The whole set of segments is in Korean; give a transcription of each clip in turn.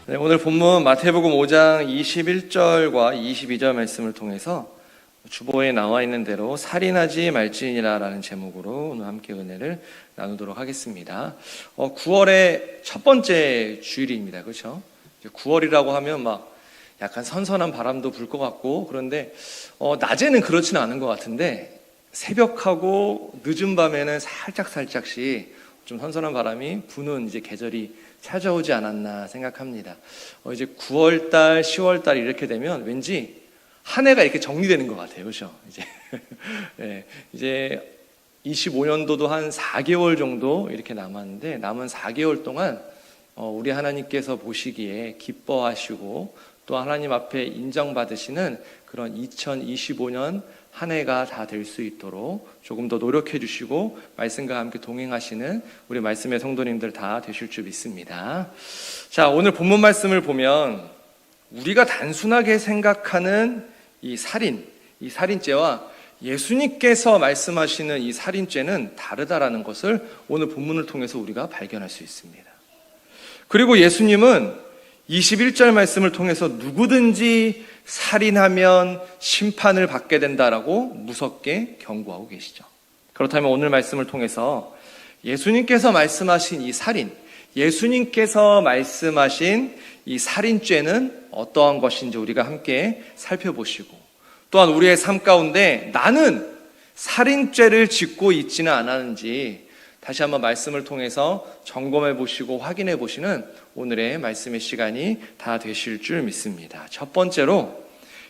네, 오늘 본문 마태복음 5장 21절과 22절 말씀을 통해서 주보에 나와 있는 대로 살인하지 말지니라 라는 제목으로 오늘 함께 은혜를 나누도록 하겠습니다. 9월의 첫 번째 주일입니다. 그렇죠? 9월이라고 하면 막 약간 선선한 바람도 불 것 같고, 그런데 낮에는 그렇지는 않은 것 같은데 새벽하고 늦은 밤에는 살짝씩 좀 선선한 바람이 부는 이제 계절이 찾아오지 않았나 생각합니다. 이제 9월달, 10월달 이렇게 되면 왠지 한 해가 이렇게 정리되는 것 같아요. 그렇죠? 네, 이제 25년도도 한 4개월 정도 이렇게 남았는데, 남은 4개월 동안 우리 하나님께서 보시기에 기뻐하시고 또 하나님 앞에 인정받으시는 그런 2025년 한 해가 다 될 수 있도록 조금 더 노력해 주시고 말씀과 함께 동행하시는 우리 말씀의 성도님들 다 되실 줄 믿습니다. 자, 오늘 본문 말씀을 보면 우리가 단순하게 생각하는 이 살인죄와 예수님께서 말씀하시는 이 살인죄는 다르다라는 것을 오늘 본문을 통해서 우리가 발견할 수 있습니다. 그리고 예수님은 21절 말씀을 통해서 누구든지 살인하면 심판을 받게 된다라고 무섭게 경고하고 계시죠. 그렇다면 오늘 말씀을 통해서 예수님께서 말씀하신 이 살인, 예수님께서 말씀하신 이 살인죄는 어떠한 것인지 우리가 함께 살펴보시고, 또한 우리의 삶 가운데 나는 살인죄를 짓고 있지는 않았는지 다시 한번 말씀을 통해서 점검해 보시고 확인해 보시는 오늘의 말씀의 시간이 다 되실 줄 믿습니다. 첫 번째로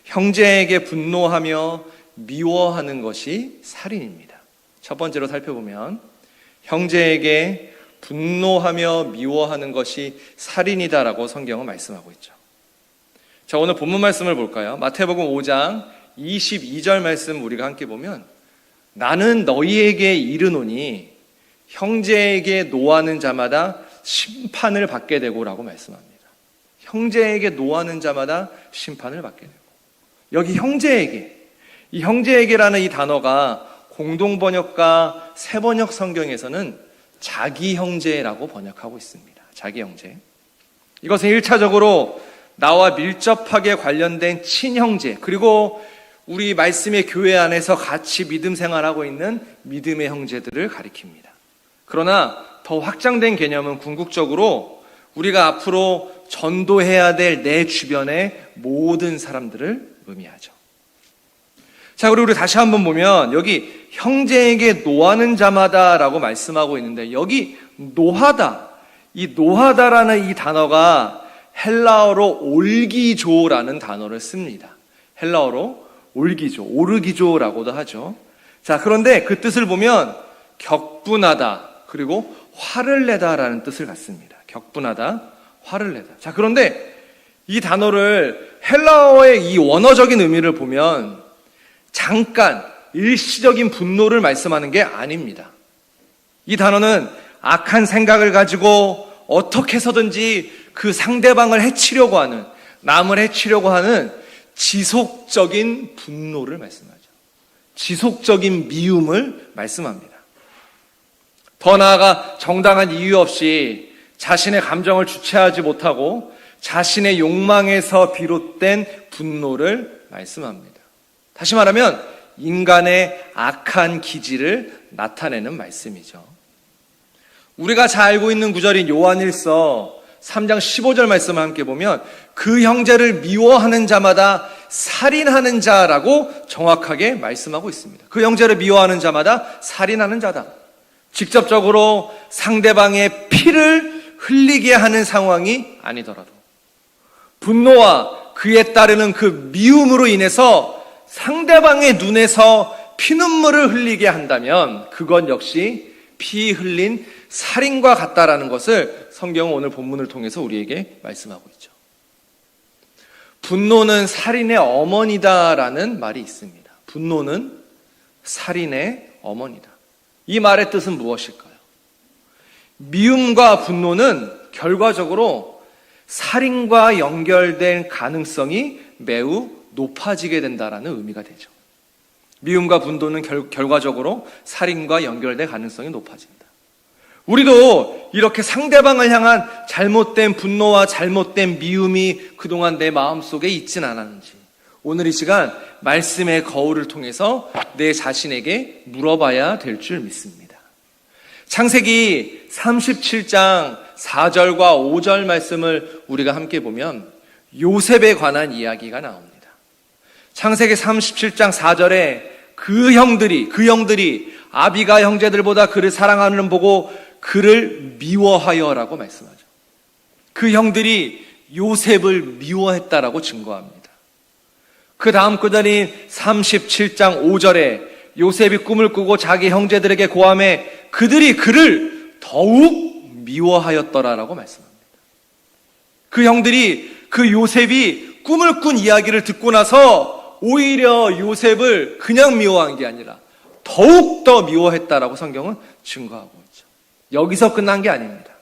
형제에게 분노하며 미워하는 것이 살인입니다. 첫 번째로 살펴보면 형제에게 분노하며 미워하는 것이 살인이다라고 성경은 말씀하고 있죠. 자, 오늘 본문 말씀을 볼까요? 마태복음 5장 22절 말씀 우리가 함께 보면 나는 너희에게 이르노니 형제에게 노하는 자마다 심판을 받게 되고라고 말씀합니다. 형제에게 노하는 자마다 심판을 받게 되고, 여기 형제에게, 이 형제에게라는 이 단어가 공동번역과 새번역 성경에서는 자기 형제라고 번역하고 있습니다. 자기 형제. 이것은 1차적으로 나와 밀접하게 관련된 친형제, 그리고 우리 말씀의 교회 안에서 같이 믿음 생활하고 있는 믿음의 형제들을 가리킵니다. 그러나 더 확장된 개념은 궁극적으로 우리가 앞으로 전도해야 될 내 주변의 모든 사람들을 의미하죠. 자, 그리고 우리 다시 한번 보면 여기 형제에게 노하는 자마다 라고 말씀하고 있는데, 여기 노하다, 이 노하다라는 이 단어가 헬라어로 올기조라는 단어를 씁니다. 헬라어로 올기조, 오르기조라고도 하죠. 자, 그런데 그 뜻을 보면 격분하다, 그리고 화를 내다라는 뜻을 갖습니다. 격분하다, 화를 내다. 자, 그런데 이 단어를 헬라어의 이 원어적인 의미를 보면 잠깐 일시적인 분노를 말씀하는 게 아닙니다. 이 단어는 악한 생각을 가지고 어떻게 해서든지 그 상대방을 해치려고 하는, 남을 해치려고 하는 지속적인 분노를 말씀하죠. 지속적인 미움을 말씀합니다. 더 나아가 정당한 이유 없이 자신의 감정을 주체하지 못하고 자신의 욕망에서 비롯된 분노를 말씀합니다. 다시 말하면 인간의 악한 기질을 나타내는 말씀이죠. 우리가 잘 알고 있는 구절인 요한일서 3장 15절 말씀을 함께 보면 그 형제를 미워하는 자마다 살인하는 자라고 정확하게 말씀하고 있습니다. 그 형제를 미워하는 자마다 살인하는 자다. 직접적으로 상대방의 피를 흘리게 하는 상황이 아니더라도 분노와 그에 따르는 그 미움으로 인해서 상대방의 눈에서 피눈물을 흘리게 한다면 그건 역시 피 흘린 살인과 같다라는 것을 성경은 오늘 본문을 통해서 우리에게 말씀하고 있죠. 분노는 살인의 어머니다라는 말이 있습니다. 분노는 살인의 어머니다. 이 말의 뜻은 무엇일까요? 미움과 분노는 결과적으로 살인과 연결된 가능성이 매우 높아지게 된다라는 의미가 되죠. 미움과 분노는 결과적으로 살인과 연결된 가능성이 높아진다. 우리도 이렇게 상대방을 향한 잘못된 분노와 잘못된 미움이 그동안 내 마음속에 있진 않았는지 오늘 이 시간 말씀의 거울을 통해서 내 자신에게 물어봐야 될 줄 믿습니다. 창세기 37장 4절과 5절 말씀을 우리가 함께 보면 요셉에 관한 이야기가 나옵니다. 창세기 37장 4절에 그 형들이 아비가 형제들보다 그를 사랑하는 보고 그를 미워하여라고 말씀하죠. 그 형들이 요셉을 미워했다라고 증거합니다. 그 다음 구절인 37장 5절에 요셉이 꿈을 꾸고 자기 형제들에게 고함해 그들이 그를 더욱 미워하였더라라고 말씀합니다. 그 형들이 그 요셉이 꿈을 꾼 이야기를 듣고 나서 오히려 요셉을 그냥 미워한 게 아니라 더욱 더 미워했다라고 성경은 증거하고 있죠. 여기서 끝난 게 아닙니다.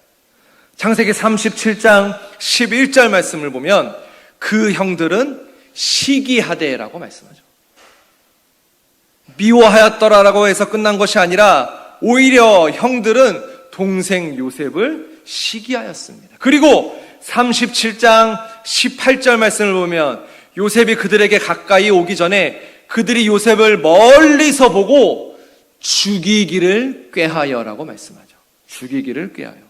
창세기 37장 11절 말씀을 보면 그 형들은 시기하되라고 말씀하죠. 미워하였더라라고 해서 끝난 것이 아니라 오히려 형들은 동생 요셉을 시기하였습니다. 그리고 37장 18절 말씀을 보면 요셉이 그들에게 가까이 오기 전에 그들이 요셉을 멀리서 보고 죽이기를 꾀하여라고 말씀하죠. 죽이기를 꾀하여.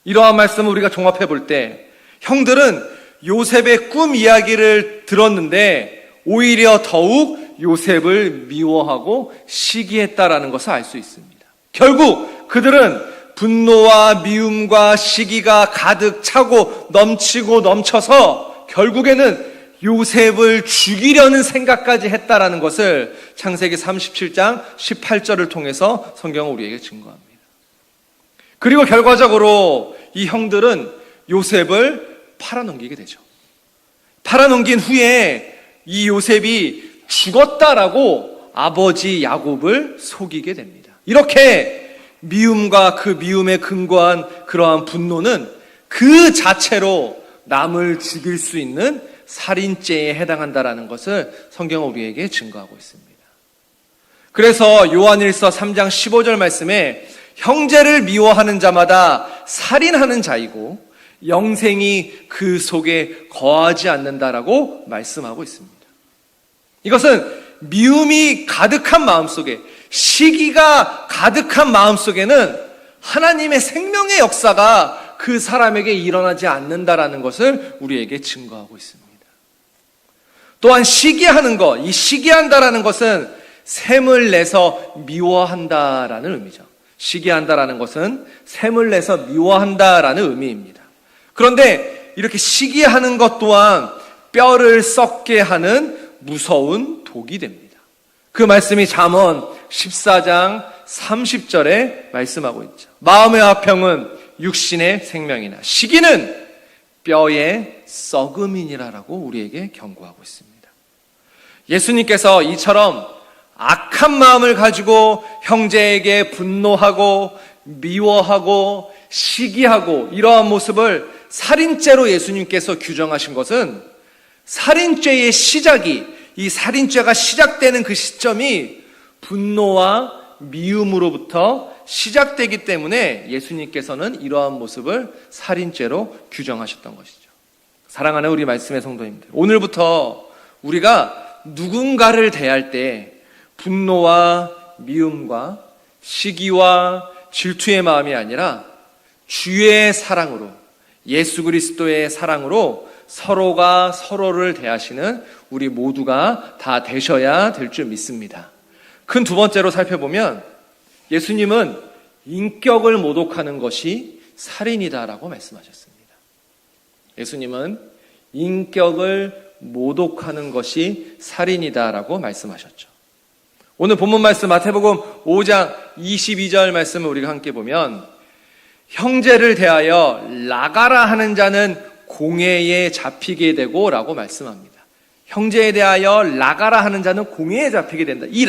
이러한 말씀을 우리가 종합해 볼 때 형들은 요셉의 꿈 이야기를 들었는데 오히려 더욱 요셉을 미워하고 시기했다라는 것을 알 수 있습니다. 결국 그들은 분노와 미움과 시기가 가득 차고 넘치고 넘쳐서 결국에는 요셉을 죽이려는 생각까지 했다라는 것을 창세기 37장 18절을 통해서 성경은 우리에게 증거합니다. 그리고 결과적으로 이 형들은 요셉을 팔아넘기게 되죠. 팔아넘긴 후에 이 요셉이 죽었다라고 아버지 야곱을 속이게 됩니다. 이렇게 미움과 그 미움에 근거한 그러한 분노는 그 자체로 남을 죽일 수 있는 살인죄에 해당한다라는 것을 성경은 우리에게 증거하고 있습니다. 그래서 요한일서 3장 15절 말씀에 형제를 미워하는 자마다 살인하는 자이고 영생이 그 속에 거하지 않는다라고 말씀하고 있습니다. 이것은 미움이 가득한 마음속에, 시기가 가득한 마음속에는 하나님의 생명의 역사가 그 사람에게 일어나지 않는다라는 것을 우리에게 증거하고 있습니다. 또한 시기하는 것, 이 시기한다라는 것은 샘을 내서 미워한다라는 의미죠. 시기한다라는 것은 샘을 내서 미워한다라는 의미입니다. 그런데 이렇게 시기하는 것 또한 뼈를 썩게 하는 무서운 독이 됩니다. 그 말씀이 잠언 14장 30절에 말씀하고 있죠. 마음의 화평은 육신의 생명이나 시기는 뼈의 썩음이니라라고 우리에게 경고하고 있습니다. 예수님께서 이처럼 악한 마음을 가지고 형제에게 분노하고 미워하고 시기하고 이러한 모습을 살인죄로 예수님께서 규정하신 것은 살인죄의 시작이, 이 살인죄가 시작되는 그 시점이 분노와 미움으로부터 시작되기 때문에 예수님께서는 이러한 모습을 살인죄로 규정하셨던 것이죠. 사랑하는 우리 말씀의 성도님들, 오늘부터 우리가 누군가를 대할 때 분노와 미움과 시기와 질투의 마음이 아니라 주의 사랑으로, 예수 그리스도의 사랑으로 서로가 서로를 대하시는 우리 모두가 다 되셔야 될 줄 믿습니다. 큰 두 번째로 살펴보면 예수님은 인격을 모독하는 것이 살인이다라고 말씀하셨습니다. 예수님은 인격을 모독하는 것이 살인이다라고 말씀하셨죠. 오늘 본문 말씀 마태복음 5장 22절 말씀을 우리가 함께 보면 형제를 대하여 나가라 하는 자는 공회에 잡히게 되고 라고 말씀합니다. 형제에 대하여 나가라 하는 자는 공회에 잡히게 된다. 이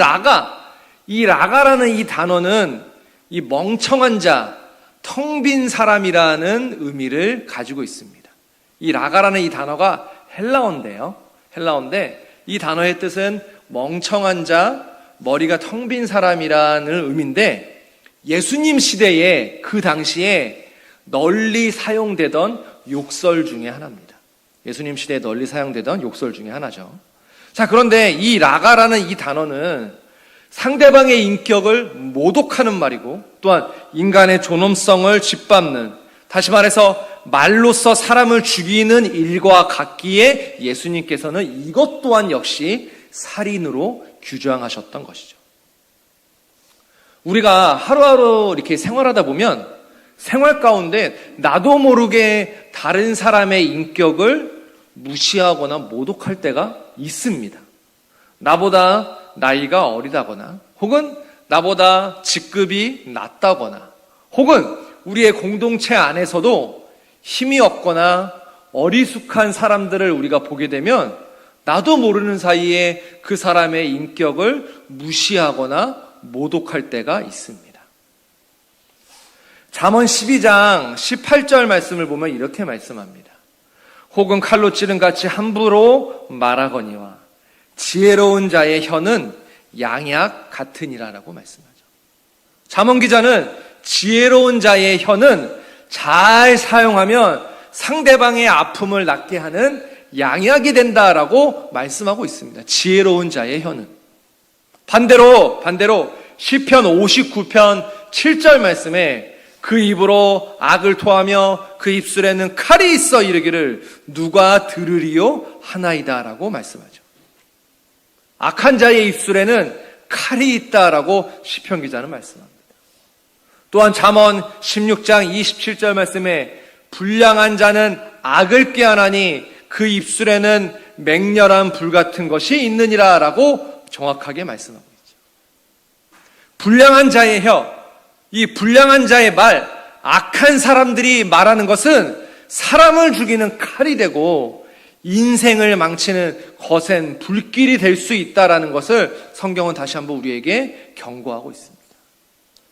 라가라는 이 단어는 이 멍청한 자, 텅 빈 사람이라는 의미를 가지고 있습니다. 이 라가라는 이 단어가 헬라어인데요. 헬라어인데 이 단어의 뜻은 멍청한 자, 머리가 텅 빈 사람이라는 의미인데 예수님 시대에 그 당시에 널리 사용되던 욕설 중에 하나입니다. 예수님 시대에 널리 사용되던 욕설 중에 하나죠. 자, 그런데 이 라가라는 이 단어는 상대방의 인격을 모독하는 말이고, 또한 인간의 존엄성을 짓밟는, 다시 말해서 말로써 사람을 죽이는 일과 같기에 예수님께서는 이것 또한 역시 살인으로 규정하셨던 것이죠. 우리가 하루하루 이렇게 생활하다 보면 생활 가운데 나도 모르게 다른 사람의 인격을 무시하거나 모독할 때가 있습니다. 나보다 나이가 어리다거나, 혹은 나보다 직급이 낮다거나, 혹은 우리의 공동체 안에서도 힘이 없거나 어리숙한 사람들을 우리가 보게 되면 나도 모르는 사이에 그 사람의 인격을 무시하거나 모독할 때가 있습니다. 잠언 12장 18절 말씀을 보면 이렇게 말씀합니다. 혹은 칼로 찌른 같이 함부로 말하거니와 지혜로운 자의 혀는 양약 같으니라라고 말씀하죠. 잠언 기자는 지혜로운 자의 혀는 잘 사용하면 상대방의 아픔을 낫게 하는 양약이 된다라고 말씀하고 있습니다. 지혜로운 자의 혀는. 반대로 시편 59편 7절 말씀에 그 입으로 악을 토하며 그 입술에는 칼이 있어 이르기를 누가 들으리요 하나이다라고 말씀하죠. 악한 자의 입술에는 칼이 있다라고 시편 기자는 말씀합니다. 또한 잠언 16장 27절 말씀에 불량한 자는 악을 꾀하나니 그 입술에는 맹렬한 불 같은 것이 있느니라 라고 정확하게 말씀하고 있죠. 불량한 자의 혀, 이 불량한 자의 말, 악한 사람들이 말하는 것은 사람을 죽이는 칼이 되고 인생을 망치는 거센 불길이 될 수 있다는 것을 성경은 다시 한번 우리에게 경고하고 있습니다.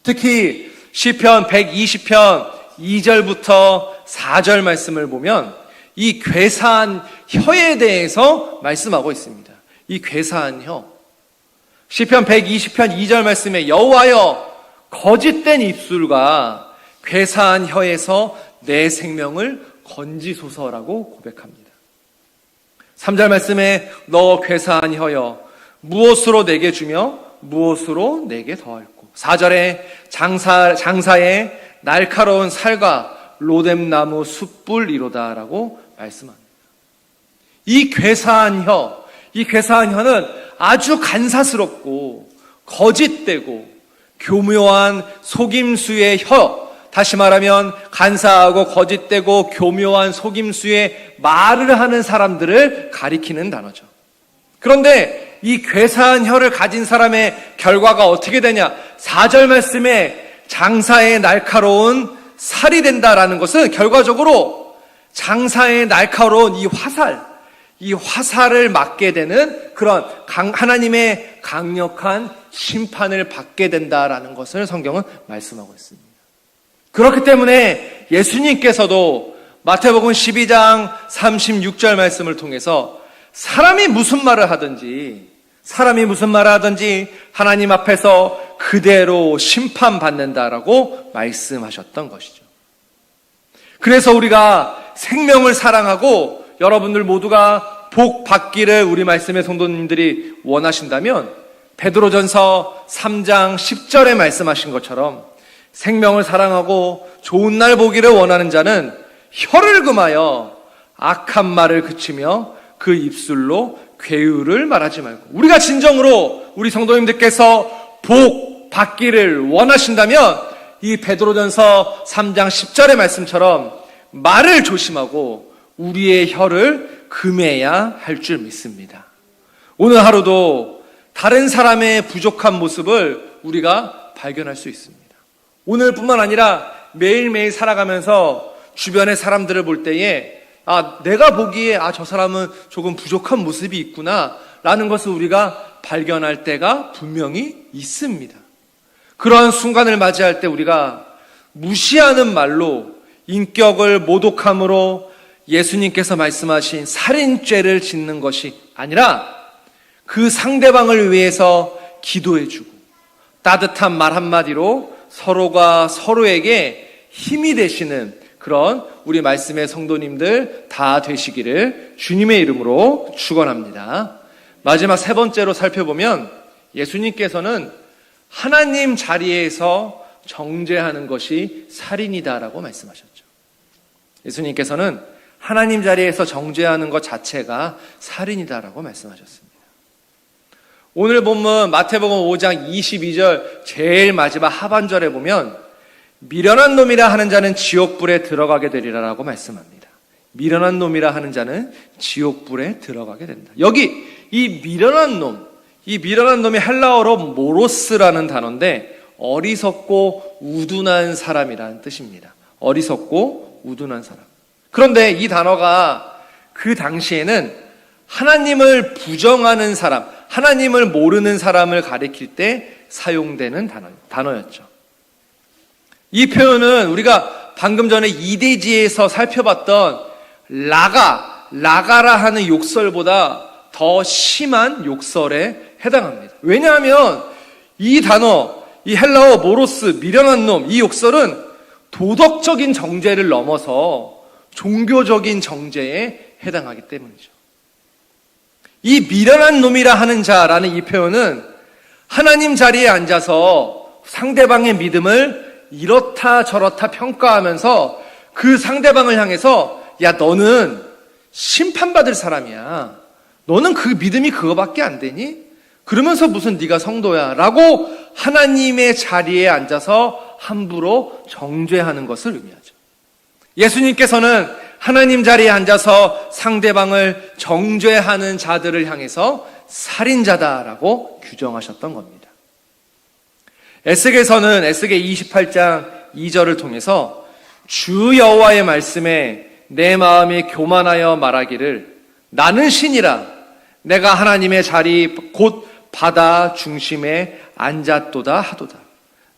특히 시편 120편 2절부터 4절 말씀을 보면 이 괴사한 혀에 대해서 말씀하고 있습니다. 이 괴사한 혀. 시편 120편 2절 말씀에 여호와여 거짓된 입술과 괴사한 혀에서 내 생명을 건지소서라고 고백합니다. 3절 말씀에 너 괴사한 혀여 무엇으로 내게 주며 무엇으로 내게 더할꼬. 4절에 장사에 날카로운 살과 로뎀나무 숯불이로다라고 말씀합니다. 이 괴사한 혀는 아주 간사스럽고 거짓되고 교묘한 속임수의 혀, 다시 말하면 간사하고 거짓되고 교묘한 속임수의 말을 하는 사람들을 가리키는 단어죠. 그런데 이 괴사한 혀를 가진 사람의 결과가 어떻게 되냐? 4절 말씀에 장사의 날카로운 살이 된다라는 것은 결과적으로 장사의 날카로운 이 화살을 맞게 되는 그런 하나님의 강력한 심판을 받게 된다라는 것을 성경은 말씀하고 있습니다. 그렇기 때문에 예수님께서도 마태복음 12장 36절 말씀을 통해서 사람이 무슨 말을 하든지 하나님 앞에서 그대로 심판받는다라고 말씀하셨던 것이죠. 그래서 우리가 생명을 사랑하고 여러분들 모두가 복 받기를 우리 말씀의 성도님들이 원하신다면 베드로전서 3장 10절에 말씀하신 것처럼 생명을 사랑하고 좋은 날 보기를 원하는 자는 혀를 금하여 악한 말을 그치며 그 입술로 괴유를 말하지 말고, 우리가 진정으로 우리 성도님들께서 복 받기를 원하신다면 이 베드로전서 3장 10절의 말씀처럼 말을 조심하고 우리의 혀를 금해야 할 줄 믿습니다. 오늘 하루도 다른 사람의 부족한 모습을 우리가 발견할 수 있습니다. 오늘뿐만 아니라 매일매일 살아가면서 주변의 사람들을 볼 때에 내가 보기에 저 사람은 조금 부족한 모습이 있구나 라는 것을 우리가 발견할 때가 분명히 있습니다. 그러한 순간을 맞이할 때 우리가 무시하는 말로 인격을 모독함으로 예수님께서 말씀하신 살인죄를 짓는 것이 아니라 그 상대방을 위해서 기도해주고 따뜻한 말 한마디로 서로가 서로에게 힘이 되시는 그런 우리 말씀의 성도님들 다 되시기를 주님의 이름으로 축원합니다. 마지막 세 번째로 살펴보면 예수님께서는 하나님 자리에서 정죄하는 것이 살인이다라고 말씀하셨죠. 예수님께서는 하나님 자리에서 정죄하는 것 자체가 살인이다라고 말씀하셨습니다. 오늘 본문 마태복음 5장 22절 제일 마지막 하반절에 보면 미련한 놈이라 하는 자는 지옥불에 들어가게 되리라라고 말씀합니다. 미련한 놈이라 하는 자는 지옥불에 들어가게 된다. 여기 이 미련한 놈이 헬라어로 모로스라는 단어인데 어리석고 우둔한 사람이라는 뜻입니다. 어리석고 우둔한 사람. 그런데 이 단어가 그 당시에는 하나님을 부정하는 사람, 하나님을 모르는 사람을 가리킬 때 사용되는 단어였죠. 이 표현은 우리가 방금 전에 이대지에서 살펴봤던 라가라 하는 욕설보다 더 심한 욕설에 해당합니다. 왜냐하면 이 단어, 이 헬라어 모로스, 미련한 놈, 이 욕설은 도덕적인 정죄를 넘어서 종교적인 정죄에 해당하기 때문이죠. 이 미련한 놈이라 하는 자라는 이 표현은 하나님 자리에 앉아서 상대방의 믿음을 이렇다 저렇다 평가하면서 그 상대방을 향해서 야, 너는 심판받을 사람이야. 너는 그 믿음이 그거밖에 안 되니? 그러면서 무슨 네가 성도야 라고 하나님의 자리에 앉아서 함부로 정죄하는 것을 의미하죠. 예수님께서는 하나님 자리에 앉아서 상대방을 정죄하는 자들을 향해서 살인자다라고 규정하셨던 겁니다. 에스겔서는 에스겔 28장 2절을 통해서 주 여호와의 말씀에 내 마음이 교만하여 말하기를 나는 신이라 내가 하나님의 자리 곧 바다 중심에 앉았도다 하도다.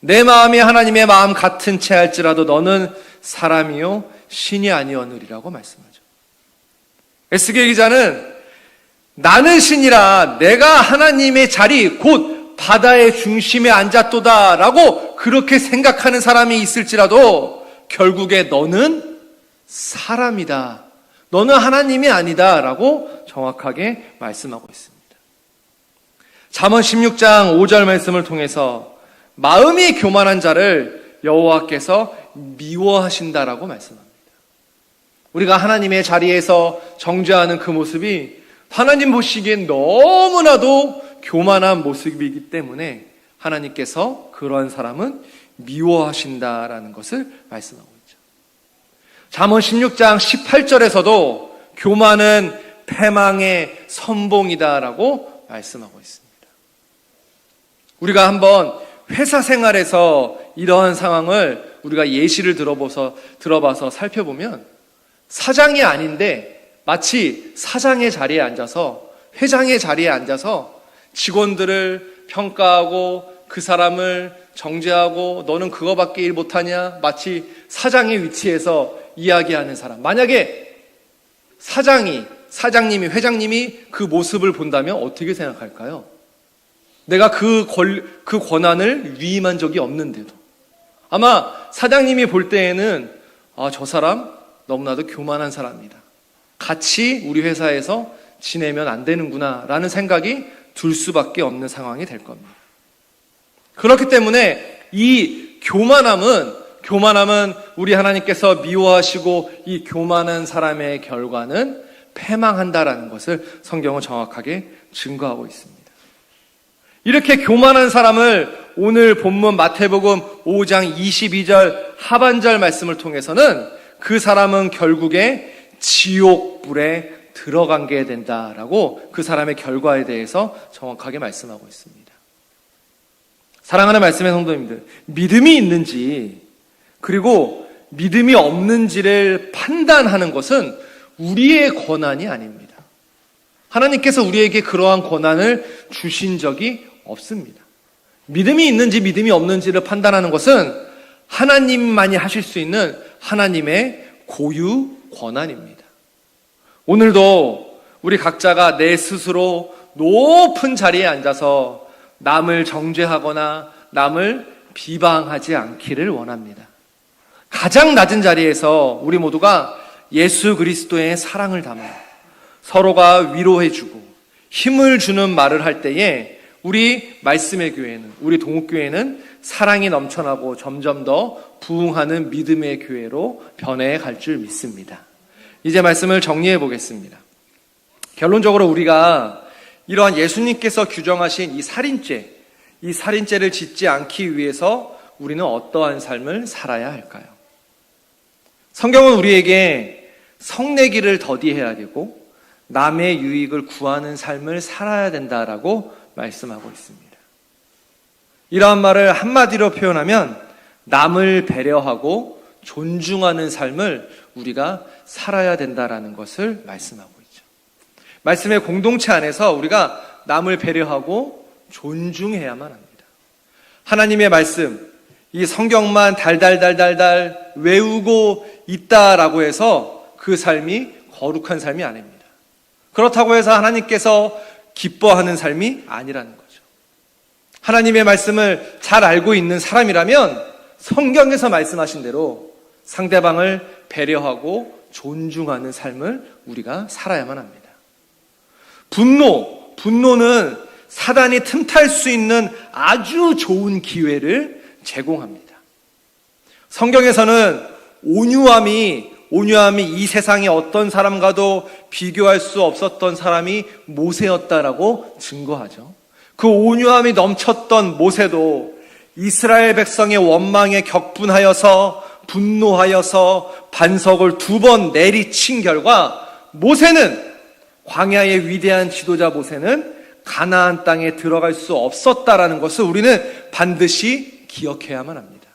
내 마음이 하나님의 마음 같은 채 할지라도 너는 사람이요 신이 아니오느리라고 말씀하죠. 에스겔 기자는 나는 신이라 내가 하나님의 자리 곧 바다의 중심에 앉았도다 라고 그렇게 생각하는 사람이 있을지라도 결국에 너는 사람이다. 너는 하나님이 아니다 라고 정확하게 말씀하고 있습니다. 잠언 16장 5절 말씀을 통해서 마음이 교만한 자를 여호와께서 미워하신다라고 말씀합니다. 우리가 하나님의 자리에서 정죄하는 그 모습이 하나님 보시기엔 너무나도 교만한 모습이기 때문에 하나님께서 그러한 사람은 미워하신다라는 것을 말씀하고 있죠. 잠언 16장 18절에서도 교만은 패망의 선봉이다라고 말씀하고 있습니다. 우리가 한번 회사 생활에서 이러한 상황을 우리가 예시를 들어봐서 살펴보면 사장이 아닌데 마치 사장의 자리에 앉아서 회장의 자리에 앉아서 직원들을 평가하고 그 사람을 정죄하고 너는 그거밖에 일 못하냐 마치 사장의 위치에서 이야기하는 사람. 만약에 사장님이 회장님이 그 모습을 본다면 어떻게 생각할까요? 내가 그 권한을 위임한 적이 없는데도 아마 사장님이 볼 때에는 저 사람 너무나도 교만한 사람이다. 같이 우리 회사에서 지내면 안 되는구나 라는 생각이 들 수밖에 없는 상황이 될 겁니다. 그렇기 때문에 이 교만함은 우리 하나님께서 미워하시고 이 교만한 사람의 결과는 패망한다라는 것을 성경은 정확하게 증거하고 있습니다. 이렇게 교만한 사람을 오늘 본문 마태복음 5장 22절 하반절 말씀을 통해서는 그 사람은 결국에 지옥불에 들어가게 된다라고 그 사람의 결과에 대해서 정확하게 말씀하고 있습니다. 사랑하는 말씀의 성도님들, 믿음이 있는지 그리고 믿음이 없는지를 판단하는 것은 우리의 권한이 아닙니다. 하나님께서 우리에게 그러한 권한을 주신 적이 없습니다. 믿음이 있는지 믿음이 없는지를 판단하는 것은 하나님만이 하실 수 있는 하나님의 고유 권한입니다. 오늘도 우리 각자가 내 스스로 높은 자리에 앉아서 남을 정죄하거나 남을 비방하지 않기를 원합니다. 가장 낮은 자리에서 우리 모두가 예수 그리스도의 사랑을 담아 서로가 위로해주고 힘을 주는 말을 할 때에 우리 말씀의 교회는, 우리 동국교회는 사랑이 넘쳐나고 점점 더 부흥하는 믿음의 교회로 변해갈 줄 믿습니다. 이제 말씀을 정리해 보겠습니다. 결론적으로 우리가 이러한 예수님께서 규정하신 이 살인죄를 짓지 않기 위해서 우리는 어떠한 삶을 살아야 할까요? 성경은 우리에게 성내기를 더디해야 되고 남의 유익을 구하는 삶을 살아야 된다라고 말씀하고 있습니다. 이러한 말을 한마디로 표현하면 남을 배려하고 존중하는 삶을 우리가 살아야 된다라는 것을 말씀하고 있죠. 말씀의 공동체 안에서 우리가 남을 배려하고 존중해야만 합니다. 하나님의 말씀, 이 성경만 달달달달달 외우고 있다라고 해서 그 삶이 거룩한 삶이 아닙니다. 그렇다고 해서 하나님께서 기뻐하는 삶이 아니라는 거죠. 하나님의 말씀을 잘 알고 있는 사람이라면 성경에서 말씀하신 대로 상대방을 배려하고 존중하는 삶을 우리가 살아야만 합니다. 분노는 사단이 틈탈 수 있는 아주 좋은 기회를 제공합니다. 성경에서는 온유함이 이 세상의 어떤 사람과도 비교할 수 없었던 사람이 모세였다라고 증거하죠. 그 온유함이 넘쳤던 모세도 이스라엘 백성의 원망에 격분하여서 분노하여서 반석을 2번 내리친 결과 광야의 위대한 지도자 모세는 가나안 땅에 들어갈 수 없었다라는 것을 우리는 반드시 기억해야만 합니다.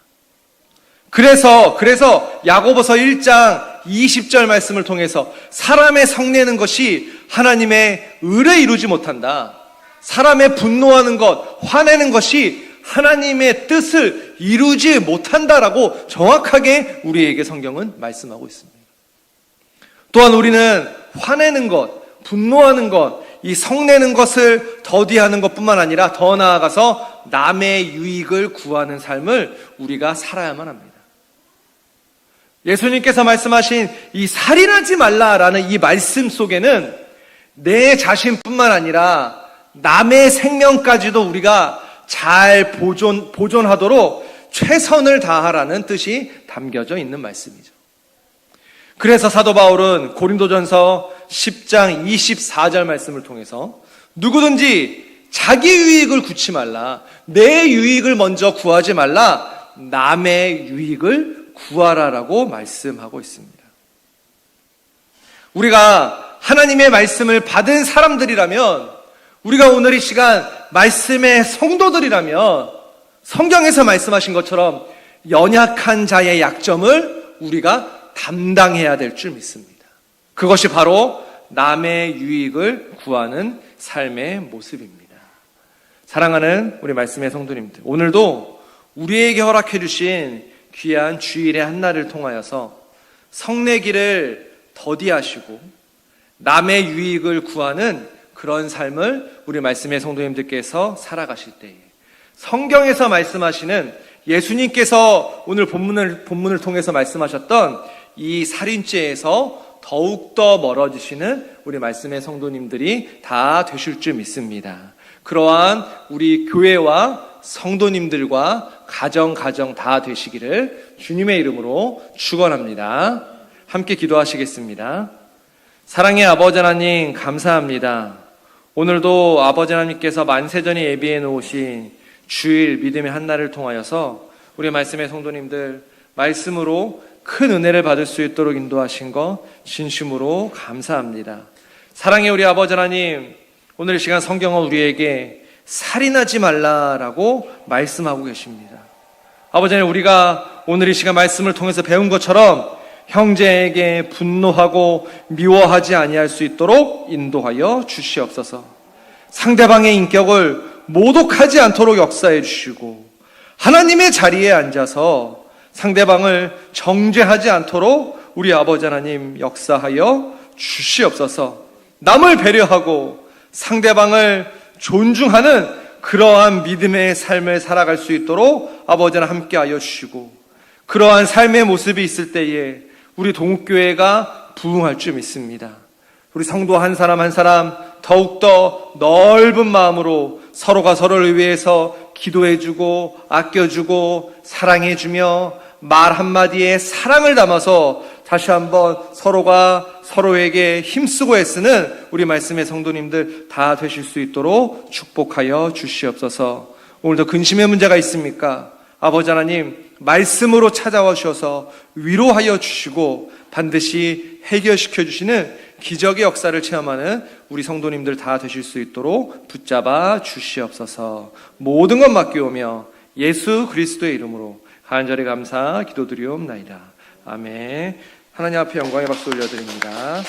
그래서 야고보서 1장 20절 말씀을 통해서 사람의 성내는 것이 하나님의 의를 이루지 못한다. 사람의 분노하는 것, 화내는 것이 하나님의 뜻을 이루지 못한다라고 정확하게 우리에게 성경은 말씀하고 있습니다. 또한 우리는 화내는 것, 분노하는 것, 이 성내는 것을 더디하는 것뿐만 아니라 더 나아가서 남의 유익을 구하는 삶을 우리가 살아야만 합니다. 예수님께서 말씀하신 이 살인하지 말라라는 이 말씀 속에는 내 자신뿐만 아니라 남의 생명까지도 우리가 잘 보존하도록 최선을 다하라는 뜻이 담겨져 있는 말씀이죠. 그래서 사도 바울은 고린도전서 10장 24절 말씀을 통해서 누구든지 자기 유익을 구치 말라, 내 유익을 먼저 구하지 말라, 남의 유익을 구하라라고 말씀하고 있습니다. 우리가 하나님의 말씀을 받은 사람들이라면, 우리가 오늘 이 시간 말씀의 성도들이라면 성경에서 말씀하신 것처럼 연약한 자의 약점을 우리가 담당해야 될 줄 믿습니다. 그것이 바로 남의 유익을 구하는 삶의 모습입니다. 사랑하는 우리 말씀의 성도님들, 오늘도 우리에게 허락해 주신 귀한 주일의 한날을 통하여서 성내기를 더디하시고 남의 유익을 구하는 그런 삶을 우리 말씀의 성도님들께서 살아가실 때에 성경에서 말씀하시는 예수님께서 오늘 본문을 통해서 말씀하셨던 이 살인죄에서 더욱더 멀어지시는 우리 말씀의 성도님들이 다 되실 줄 믿습니다. 그러한 우리 교회와 성도님들과 가정 다 되시기를 주님의 이름으로 축원합니다. 함께 기도하시겠습니다. 사랑의 아버지 하나님, 감사합니다. 오늘도 아버지 하나님께서 만세전에 예비해 놓으신 주일 믿음의 한날을 통하여서 우리 말씀의 성도님들 말씀으로 큰 은혜를 받을 수 있도록 인도하신 것 진심으로 감사합니다. 사랑의 우리 아버지 하나님, 오늘 이 시간 성경은 우리에게 살인하지 말라라고 말씀하고 계십니다. 아버지 하나님, 우리가 오늘 이 시간 말씀을 통해서 배운 것처럼 형제에게 분노하고 미워하지 아니할 수 있도록 인도하여 주시옵소서. 상대방의 인격을 모독하지 않도록 역사해 주시고 하나님의 자리에 앉아서 상대방을 정죄하지 않도록 우리 아버지 하나님 역사하여 주시옵소서. 남을 배려하고 상대방을 존중하는 그러한 믿음의 삶을 살아갈 수 있도록 아버지 하나님 함께하여 주시고, 그러한 삶의 모습이 있을 때에 우리 동국교회가 부흥할 줄 믿습니다. 우리 성도 한 사람 한 사람 더욱더 넓은 마음으로 서로가 서로를 위해서 기도해주고 아껴주고 사랑해주며 말 한마디에 사랑을 담아서 다시 한번 서로가 서로에게 힘쓰고 애쓰는 우리 말씀의 성도님들 다 되실 수 있도록 축복하여 주시옵소서. 오늘도 근심의 문제가 있습니까? 아버지 하나님, 말씀으로 찾아와 주셔서 위로하여 주시고 반드시 해결시켜 주시는 기적의 역사를 체험하는 우리 성도님들 다 되실 수 있도록 붙잡아 주시옵소서. 모든 것 맡기오며 예수 그리스도의 이름으로 간절히 감사 기도드리옵나이다. 아멘. 하나님 앞에 영광의 박수 올려드립니다.